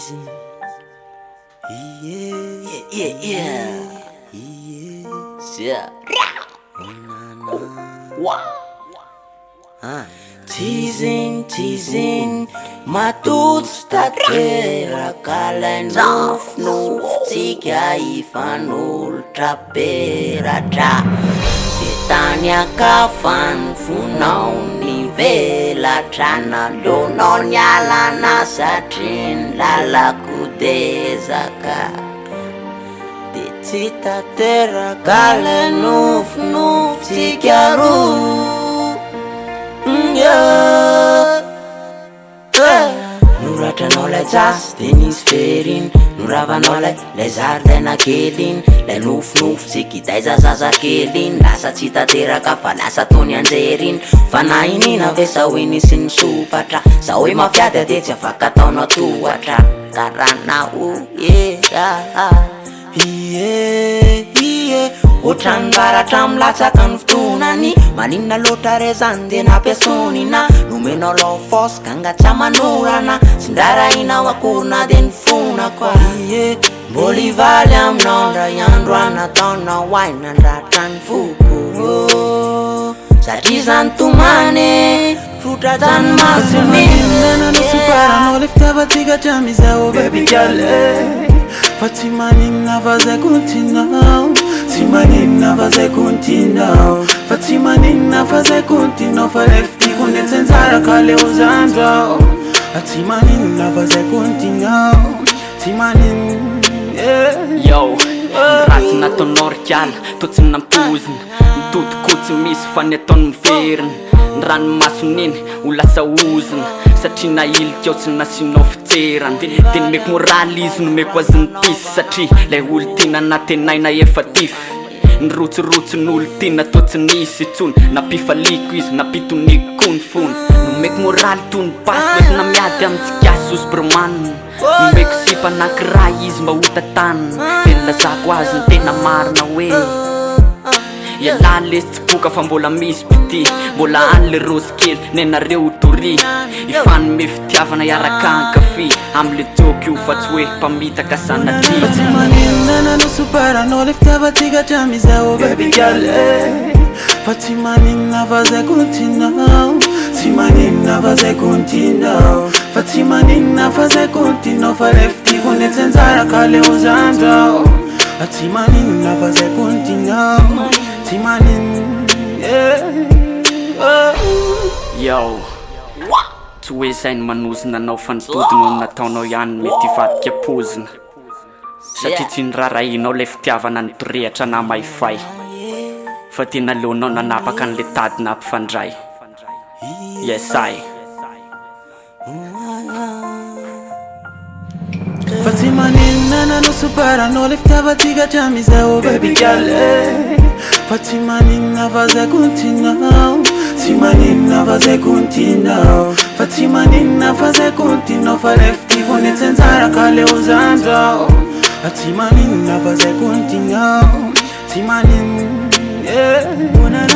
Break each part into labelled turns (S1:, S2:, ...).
S1: teasing. Yeah. Teasing, matotsy tanteraka lay nofinofitsika ifanolotra peratra. De tany akafany fonao ny velatra, nalonao ny alana satria ny lalako dezaka. De tsy tanteraka lay nofinofitsika roa. Noratranao lay jasy de nisy veriny, noravanao lay zaridaina kely iny, lay nofinofitsika idaiza zazakely iny. Lasa tsy tanteraka fa lasa tony anjery iny. Fa na inina ve sa hoe nisy ny sopatra, sa hoe mafiady de tsy afaka ataonao tohatra. Karanao ohatrany baratra milatsaka ny fotoanany, maninona loatra re zany de nampiasonina. Nomenao lao fosy ka nga tsy amanorana, sindrarainao akorona de ny fona koa. Mbola hivaly aminao ndray andro anataonao aina ndratra ny foko, satria zany tomane rotra zany masomena.
S2: Nosoparanao le fitiavatsika hatramizao baby girl, fa tsy maninona fa zay continao, tsy maninona fa zay continao, fa tsy maninona fa zay continao. Fa le fitiko netsenjara ka le ozandrao, tsy maninona fa zay continao, tsy maninona.
S3: Yo, ratsy nataonao rikiala, to tsy nampozina, nitodikotsy misy fa ny ataony miverina. Ny ranomason'iny ho lasa ozina, satria nailika ao tsy nasinao fitserana. De nomeko moraly izy nomeko azy ny pisy, satria lay olo tina natenaina efa tify. Nirotsirotsyn'olo tina to tsy nisy itsony, napifaliko izy napitoniko ny fony. Nomeko moraly toy ny pasy mety namiady amintsikasy osbromanina. Nomeko sipa anakiray izy mba hotatanina, de nilazako azy ny tena marina hoe iala lesy tsy boka fa mbola misy pity, mbola any le rosy kely nenareo dory. Ifanome fitiavana iaraka ankafy amle joky io fa tsy hoe mpamitaka sanatria.
S2: Fa tsy maninona nosoparanao le fitiavatsika hatramizao baby girl, fa tsy maninona fa zay continao, tsy maninona fa zay continao, fa tsy maninona fa zay continao. Fa le fitiko netsenjara ka le ozandrao, tsy maninona fa zay continao, tsy maninona.
S3: Yo, tsy hoe zay ny manozina anao fa nitodina no nataonao ihany mety hivadika pozina, satria tsy nirarahinao le fitiavana nitorehatra na maifay, fa tena leonao nanapaka an'le tadina ampifandray. Yes I.
S2: Fa tsy maninona nosoparanao le fitiavatsika hatramizao baby girl, fa tsy maninona fa zay continao, tsy maninona fa zay continao, fa tsy maninona fa zay continao. Fa le fitiko netsenjara ka le ozandrao, tsy maninona fa zay continao, tsy maninona.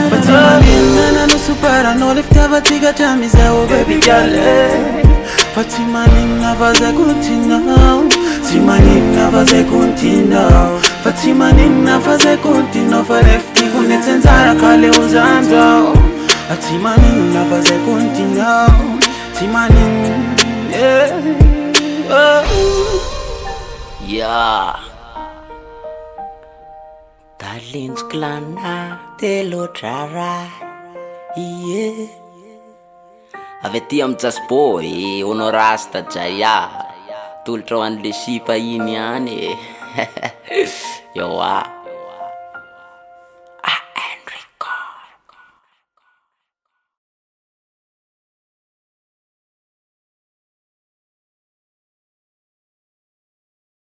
S2: Fa tsy maninona nosoparanao le fitiavatsika hatramizao baby girl, fa tsy maninona fa zay continao, tsy maninona fa zay continao, fa tsy maninona fa zay continao. Fa le fitiko netsenjara ka le ozandrao, tsy maninona fa zay continao, tsy maninona.
S1: Talenjoko lana de loatra raha. Avy aty amy Jasboy ono rasta jaya, tolotra ho an'le sipa iny ihany. Yo